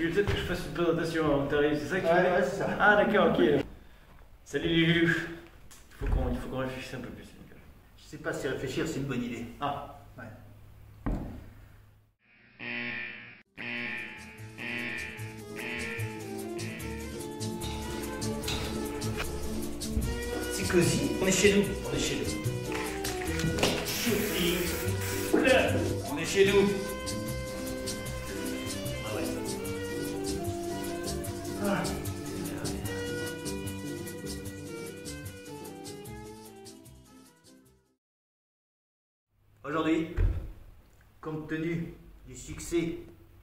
Tu veux peut-être que je fasse une présentation avant que tu arrives, c'est ça que tu veux? Ouais, c'est ça. Ah d'accord, ok. Salut Lulu. Il faut qu'on réfléchisse un peu plus, Nicolas. Je sais pas si réfléchir c'est une bonne idée. Ah. Ouais. C'est cosy. On est chez nous. On est chez nous. On est chez nous. Ah ouais. Ah. Aujourd'hui, compte tenu du succès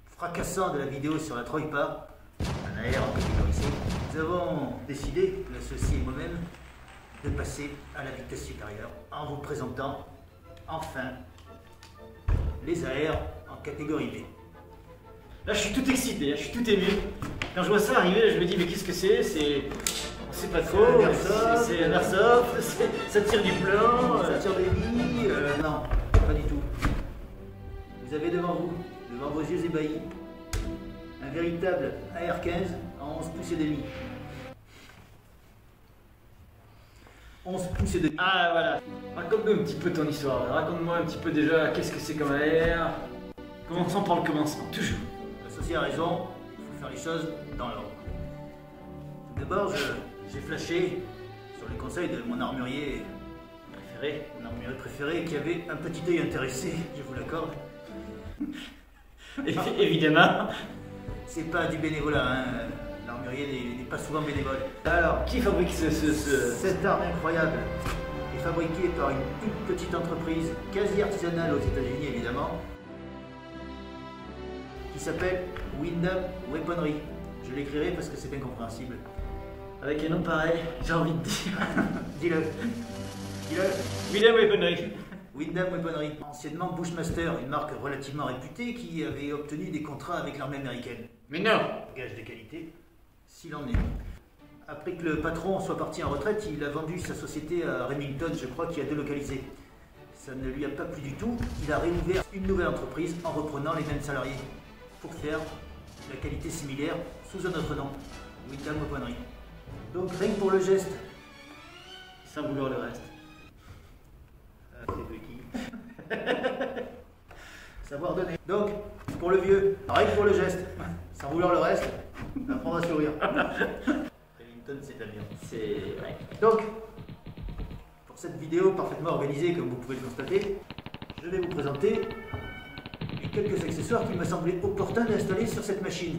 fracassant de la vidéo sur la Troypa, un AR en catégorisé, nous avons décidé, l'associé et moi-même, de passer à la vitesse supérieure en vous présentant enfin les AR en catégorie B. Là je suis tout excité, je suis tout ému. Quand je vois ça arriver, je me dis mais qu'est-ce que c'est? On sait pas trop, c'est un airsoft, ça tire du plan, Ça tire des billes, non, pas du tout. Vous avez devant vous, devant vos yeux ébahis, un véritable AR-15 en 11 pouces et demi. 11 pouces et demi. Ah voilà. Raconte-nous un petit peu ton histoire. Raconte-moi un petit peu déjà qu'est-ce que c'est comme AR. Commençons par le commencement, toujours. L'associé a raison, il faut faire les choses dans l'ordre. Tout d'abord, j'ai flashé sur les conseils de mon armurier préféré qui avait un petit œil intéressé, je vous l'accorde. Évidemment. C'est pas du bénévolat, hein. L'armurier n'est pas souvent bénévole. Alors, qui fabrique Cette arme incroyable est fabriquée par une toute petite entreprise quasi artisanale aux États-Unis évidemment, qui s'appelle Windham Weaponry. Je l'écrirai parce que c'est incompréhensible. Avec un nom pareil, j'ai envie de dire. Dis-le. Windham Weaponry. Windham Weaponry, anciennement Bushmaster, une marque relativement réputée qui avait obtenu des contrats avec l'armée américaine. Mais non. Gage de qualité, s'il en est. Après que le patron soit parti en retraite, il a vendu sa société à Remington, je crois, qui a délocalisé. Ça ne lui a pas plu du tout, il a réouvert une nouvelle entreprise en reprenant les mêmes salariés pour faire la qualité similaire sous un autre nom, Windham Weaponry. Donc rien que pour le geste. Sans vouloir le reste. C'est de qui Savoir donner. Donc, pour le vieux, rien que pour le geste. Sans vouloir le reste, apprendre à sourire. Remington, c'est bien. C'est vrai. Donc, pour cette vidéo parfaitement organisée, comme vous pouvez le constater, je vais vous présenter les quelques accessoires qu'il m'a semblé opportun d'installer sur cette machine.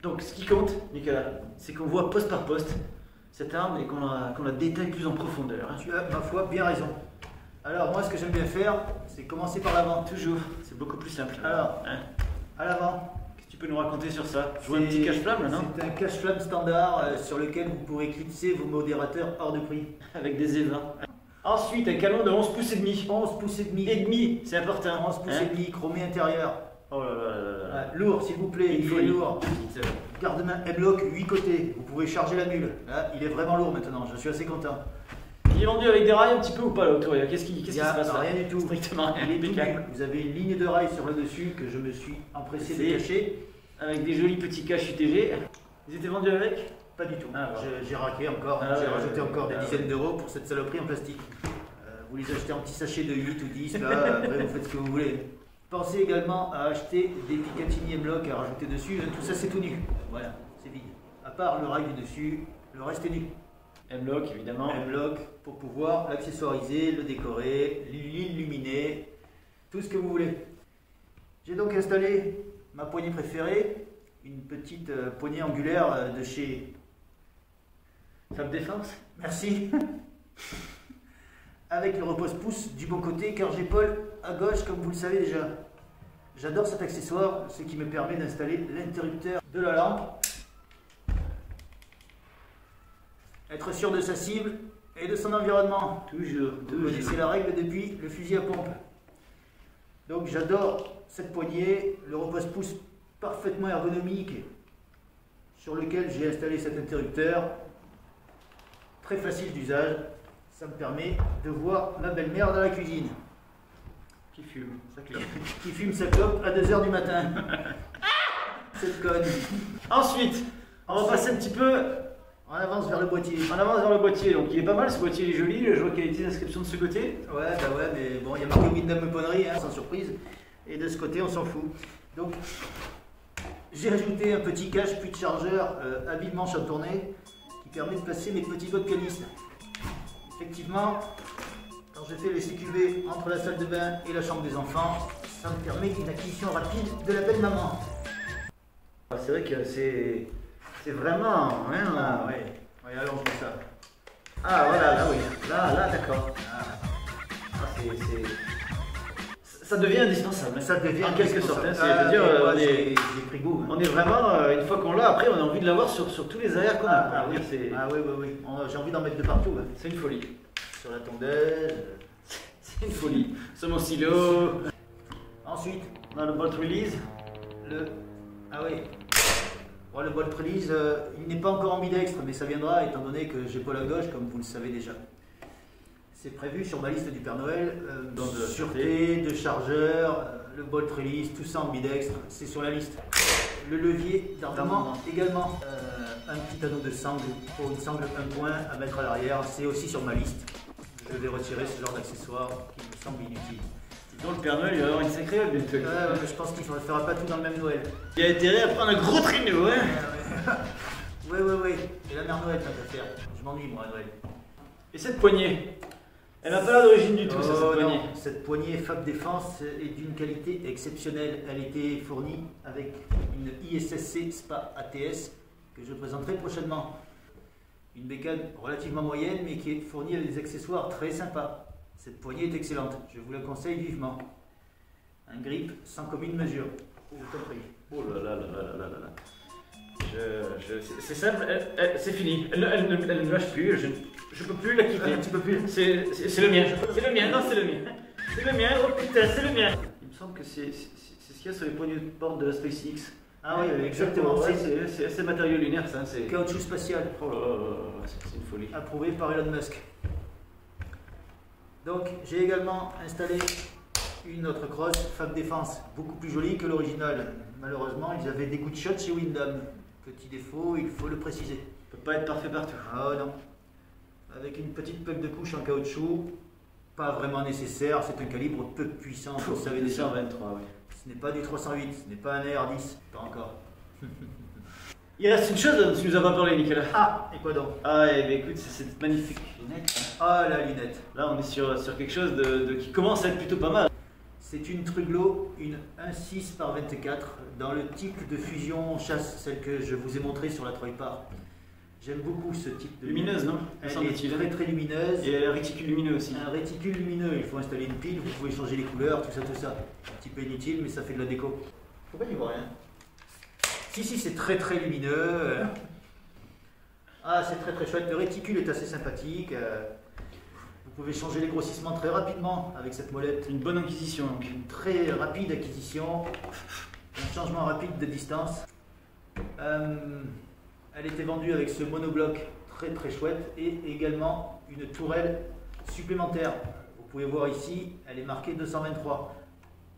Donc, ce qui compte, Nicolas, c'est qu'on voit poste par poste cette arme et qu'on la détaille plus en profondeur. Hein. Tu as, ma foi, bien raison. Alors, moi, ce que j'aime bien faire, c'est commencer par l'avant. Toujours, c'est beaucoup plus simple. Alors, hein, à l'avant. qu'est-ce que tu peux nous raconter sur ça? Je vois un petit cache-flamme là, non? C'est un cache-flamme standard sur lequel vous pourrez clipser vos modérateurs hors de prix. Avec des évins. Ensuite, un canon de 11 pouces et demi. 11 pouces et demi. Et demi, c'est important. 11 pouces et demi, chromé intérieur. Oh là là là là. Lourd, s'il vous plaît, il est lourd. Petite, Garde-main M-Lock, 8 côtés. Vous pouvez charger la mule. Là, il est vraiment lourd maintenant, je suis assez content. Il est vendu avec des rails un petit peu ou pas là autour? Qu'est-ce qui se passe là? Rien du tout. Strictement rien. Il est tout Impeccable. nu. Vous avez une ligne de rail sur le dessus que je me suis empressé de cacher. Avec des jolis petits caches UTG. Ils étaient vendus avec? Pas du tout. Ah, voilà. J'ai raqué encore. J'ai rajouté encore des dizaines d'euros pour cette saloperie en plastique. Vous les achetez en petits sachets de 8 ou 10, là, après vous faites ce que vous voulez. Pensez également à acheter des Picatinny M-Lock à rajouter dessus. Tout ça c'est tout nu. Voilà, c'est vide. À part le rail du dessus, le reste est nu. M-Lock évidemment. M-Lock pour pouvoir l'accessoiriser, le décorer, l'illuminer, tout ce que vous voulez. J'ai donc installé ma poignée préférée, une petite poignée angulaire de chez Fab Défense. Merci. Avec le repose-pouce du bon côté car j'épaule à gauche comme vous le savez déjà. J'adore cet accessoire, ce qui me permet d'installer l'interrupteur de la lampe. Être sûr de sa cible et de son environnement. Toujours. Vous connaissez la règle depuis le fusil à pompe. Donc j'adore cette poignée, le repose-pouce parfaitement ergonomique sur lequel j'ai installé cet interrupteur. Très facile d'usage. Ça me permet de voir ma belle-mère dans la cuisine. Qui fume, ça clope. Qui fume sa clope à 2 h du matin. Cette conne. Ensuite, on va passer un petit peu. On avance vers le boîtier. On avance vers le boîtier. Donc il est pas mal, ce boîtier il est joli. Je vois qu'il y a des petites inscriptions de ce côté. Ouais, bah ouais, mais bon, il y a marqué Windham Ponnery, hein, sans surprise. Et de ce côté, on s'en fout. Donc, j'ai ajouté un petit cache puis de chargeur habilement chantourné qui permet de placer mes petits doigts de pianiste. Effectivement, quand je fais les CQV entre la salle de bain et la chambre des enfants, ça me permet une acquisition rapide de la belle maman. C'est vrai que c'est vraiment. Hein, Ah ouais, ouais, allons, je fais ça. Ah voilà, là oui. Là, d'accord. Ça devient indispensable. Ça devient en quelque sorte. Hein, Ah, je veux dire, j'ai pris goût. Hein. on est vraiment, une fois qu'on l'a, après on a envie de l'avoir sur tous les arrières qu'on a. Ah oui, oui. J'ai envie d'en mettre de partout. Hein. C'est une folie. Sur la tondeuse. C'est une folie. Sur mon stylo. Ensuite, On a le bolt release. Ah oui. Bon, le bolt release, il n'est pas encore ambidextre, mais ça viendra étant donné que j'épaule à gauche, comme vous le savez déjà. C'est prévu sur ma liste du Père Noël, de sûreté, de chargeur, le bolt release, tout ça ambidextre, c'est sur la liste. Le levier d'armement également. Un petit anneau de sangle pour une sangle 1 point à mettre à l'arrière, c'est aussi sur ma liste. Je vais retirer ce genre d'accessoire qui me semble inutile. Donc le Père Noël, il va avoir une sacrée œuvre bientôt. Je pense qu'il ne fera pas tout dans le même Noël. Il a intérêt à prendre un gros traîneau, hein. Oui. Et la mère Noël, tant qu'à faire. Je m'ennuie, moi, à Noël. Et cette poignée, elle n'a pas l'air d'origine du tout, cette poignée. Non. Cette poignée Fab Défense est d'une qualité exceptionnelle. Elle a été fournie avec une ISSC SPA ATS que je présenterai prochainement. Une bécane relativement moyenne, mais qui est fournie avec des accessoires très sympas. Cette poignée est excellente, je vous la conseille vivement. Un grip sans commune mesure. Oh, oh là là là là là là là. C'est simple, c'est fini. Elle ne lâche plus, je peux plus la quitter. Tu peux plus. C'est le mien. C'est le mien, non c'est le mien. C'est le mien, oh putain, c'est le mien. Il me semble que c'est ce qu'il y a sur les poignées de porte de la SpaceX. Ah oui, exactement. C'est matériau lunaire ça. C'est caoutchouc spatial. Oh là là, c'est une folie. Approuvé par Elon Musk. Donc j'ai également installé une autre crosse Fab Défense, beaucoup plus jolie que l'original. Malheureusement, ils avaient des coups de shot chez Windham. Petit défaut, il faut le préciser. Ça peut pas être parfait partout. Ah non. Avec une petite puck de couche en caoutchouc, pas vraiment nécessaire, c'est un calibre peu puissant, vous le savez déjà. 123, oui. Ce n'est pas du 308, ce n'est pas un AR-10, pas encore. Il reste une chose dont tu nous as pas parlé, Nicolas. Ah, et quoi donc? Ah, eh bien, écoute, c'est cette magnifique lunette. Ah, la lunette. Là, on est sur quelque chose qui commence à être plutôt pas mal. C'est une Truglo, une 1.6 par 24, dans le type de fusion chasse, celle que je vous ai montrée sur la Troy-Par. J'aime beaucoup ce type de lumineuse, non? Elle est très lumineuse. Et un réticule lumineux aussi. Un réticule lumineux, il faut installer une pile, vous pouvez changer les couleurs, tout ça. Un petit peu inutile, mais ça fait de la déco. Pourquoi il n'y voit rien? Si, c'est très lumineux. Ah, c'est très chouette. Le réticule est assez sympathique. Vous pouvez changer les grossissements très rapidement avec cette molette. Une bonne acquisition donc. Une très rapide acquisition. Un changement rapide de distance. Elle était vendue avec ce monobloc très chouette et également une tourelle supplémentaire. Vous pouvez voir ici, elle est marquée 223.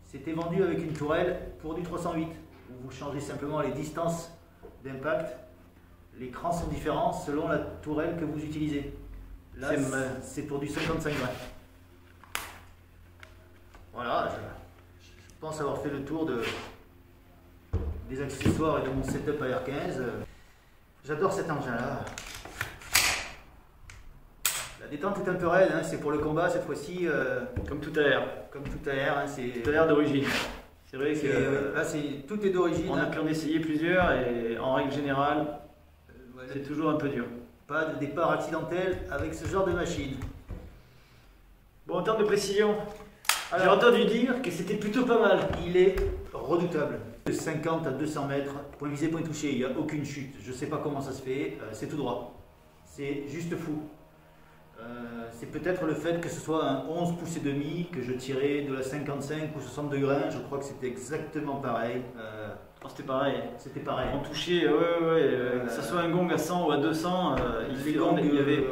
C'était vendu avec une tourelle pour du 308. Où vous changez simplement les distances d'impact. Les crans sont différents selon la tourelle que vous utilisez. Là, c'est pour du 55 grains. Voilà, je pense avoir fait le tour des accessoires et de mon setup AR-15. J'adore cet engin-là. La détente est un peu raide, hein, c'est pour le combat cette fois-ci. Comme tout AR. Comme tout AR. Hein, tout AR d'origine. C'est vrai que là, tout est d'origine. On a pu en essayer plusieurs et en règle générale, c'est toujours un peu dur. Pas de départ accidentel avec ce genre de machine. Bon, en termes de précision, j'ai entendu dire que c'était plutôt pas mal. Il est redoutable. De 50 à 200 mètres, point visé, point touché, il n'y a aucune chute. Je ne sais pas comment ça se fait, c'est tout droit. C'est juste fou. C'est peut-être le fait que ce soit un 11 pouces et demi, que je tirais de la 55 ou 62 grains, je crois que c'était exactement pareil. C'était pareil. C'était pareil. On touchait, que ce soit un gong à 100 ou à 200, il n'y avait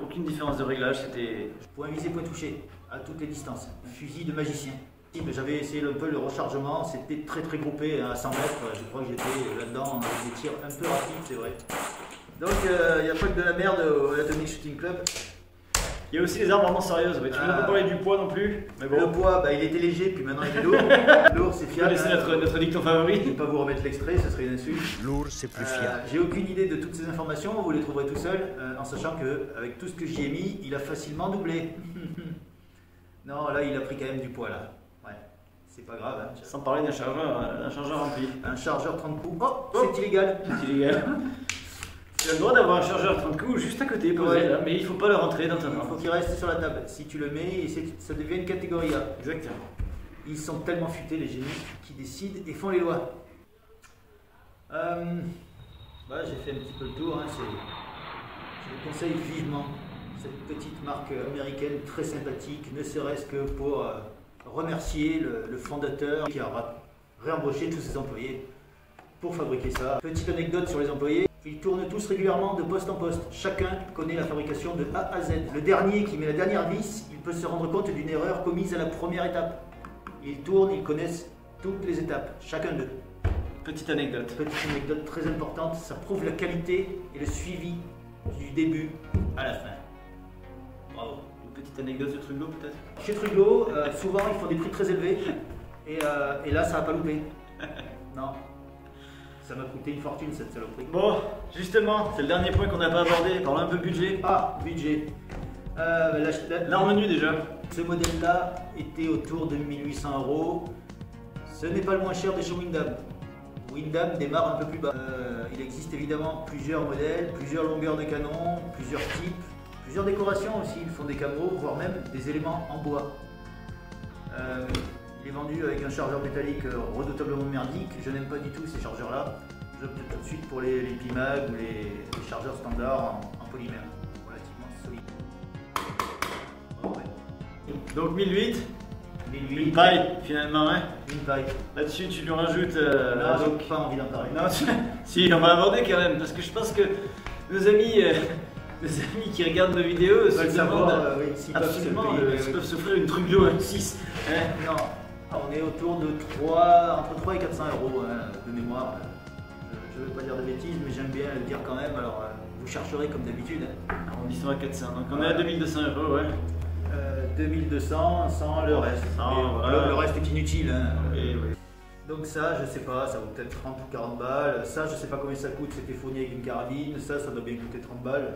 aucune différence de réglage. C'était point visé, point touché, à toutes les distances. Un fusil de magicien. J'avais essayé un peu le rechargement, c'était très groupé hein, à 100 mètres, je crois que j'étais là-dedans avec des tirs un peu rapides, c'est vrai. Donc il n'y a pas que de la merde au Atomic Shooting Club. Il y a aussi des armes vraiment sérieuses, tu ne peux pas parler du poids non plus. Mais bon. Le poids, il était léger, puis maintenant il est lourd. Lourd, c'est fiable. On va laisser notre dicton favori. Je ne vais pas vous remettre l'extrait, ce serait une insulte. Lourd, c'est plus fiable. J'ai aucune idée de toutes ces informations, vous les trouverez tout seul, en sachant qu'avec tout ce que j'y ai mis, il a facilement doublé. Non, là il a pris quand même du poids là. Ouais, c'est pas grave. Hein. Sans parler d'un chargeur rempli. Un chargeur 30 coups. Oh, c'est illégal. C'est illégal. Tu as le droit d'avoir un chargeur 30 coups juste à côté, posé, là, mais il ne faut pas le rentrer dans ta main. Il faut qu'il reste sur la table. Si tu le mets, ça devient une catégorie A. Exactement. Ils sont tellement futés les génies qui décident et font les lois. Voilà, j'ai fait un petit peu le tour. Hein, je vous conseille vivement cette petite marque américaine très sympathique, ne serait-ce que pour remercier le fondateur qui a réembauché tous ses employés pour fabriquer ça. Petite anecdote sur les employés, ils tournent tous régulièrement de poste en poste. Chacun connaît la fabrication de A à Z. Le dernier qui met la dernière vis, il peut se rendre compte d'une erreur commise à la première étape. Ils tournent, ils connaissent toutes les étapes, chacun d'eux. Petite anecdote. Petite anecdote très importante, ça prouve la qualité et le suivi du début à la fin. Bravo. Une petite anecdote de Truglo peut-être? Chez Truglo, souvent ils font des prix très élevés et là ça va pas louper. Non. Ça m'a coûté une fortune cette saloperie. Bon, justement, c'est le dernier point qu'on n'a pas abordé. Parlons un peu budget. Ah, budget. L'arme nue déjà. Ce modèle-là était autour de 1800 €. Ce n'est pas le moins cher des chez Windham. Windham démarre un peu plus bas. Il existe évidemment plusieurs modèles, plusieurs longueurs de canon, plusieurs types, plusieurs décorations aussi. Ils font des cameos, voire même des éléments en bois. Il est vendu avec un chargeur métallique redoutablement merdique. Je n'aime pas du tout ces chargeurs-là. J'opte tout de suite pour les Pimag ou les chargeurs standards en polymère, relativement solides. Oh, ouais. Donc 1008. 1008. Une paille finalement, hein. Une paille. Là-dessus, tu lui rajoutes. Non, donc... j'ai pas envie d'en parler. Non, si, on va aborder quand même, parce que je pense que nos amis qui regardent nos vidéos se demandent absolument s'ils peuvent s'offrir une Truglo M6. Hein. Non. On est autour de entre 3 et 400 € hein, de mémoire. Je ne veux pas dire de bêtises, mais j'aime bien le dire quand même. Alors, vous chercherez comme d'habitude. Hein. Arrondissement à 400, donc on est à 2200 €, ouais. 2200 sans le reste. Voilà. Le reste est inutile. Hein. Oui. Donc ça, je sais pas, ça vaut peut-être 30 ou 40 balles. Ça, je sais pas combien ça coûte, c'était fourni avec une carabine. Ça doit bien coûter 30 balles.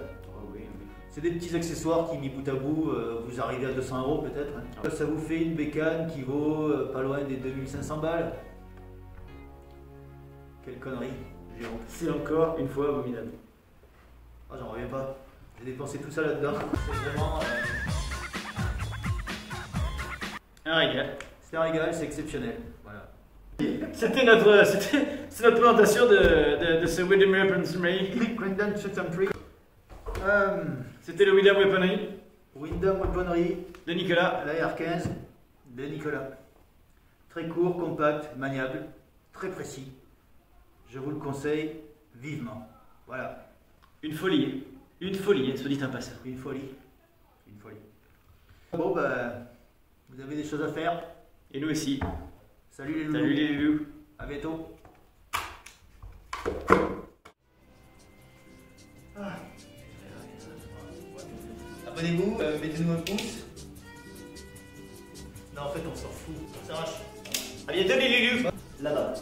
C'est des petits accessoires qui, mis bout à bout, vous arrivez à 200 € peut-être. Hein. Ça vous fait une bécane qui vaut pas loin des 2500 balles. Quelle connerie, j'ai honte. C'est encore une fois abominable. Ah, j'en reviens pas. J'ai dépensé tout ça là-dedans. C'est vraiment... un régal. C'est un régal, c'est exceptionnel. Voilà. C'était notre présentation de ce Windham Weaponry. Windham Weaponry. C'était le Windham Weaponry. Windham Weaponry. De Nicolas. La R15 de Nicolas. Très court, compact, maniable, très précis. Je vous le conseille vivement. Voilà. Une folie, soit dit en passant. Une folie. Bon, vous avez des choses à faire. Et nous aussi. Salut les loulous. Salut les loulous. À bientôt. Abonnez-vous, mettez-nous un pouce. Non, en fait, on s'en fout. Ça s'arrache. À bientôt les loulous. Là-bas.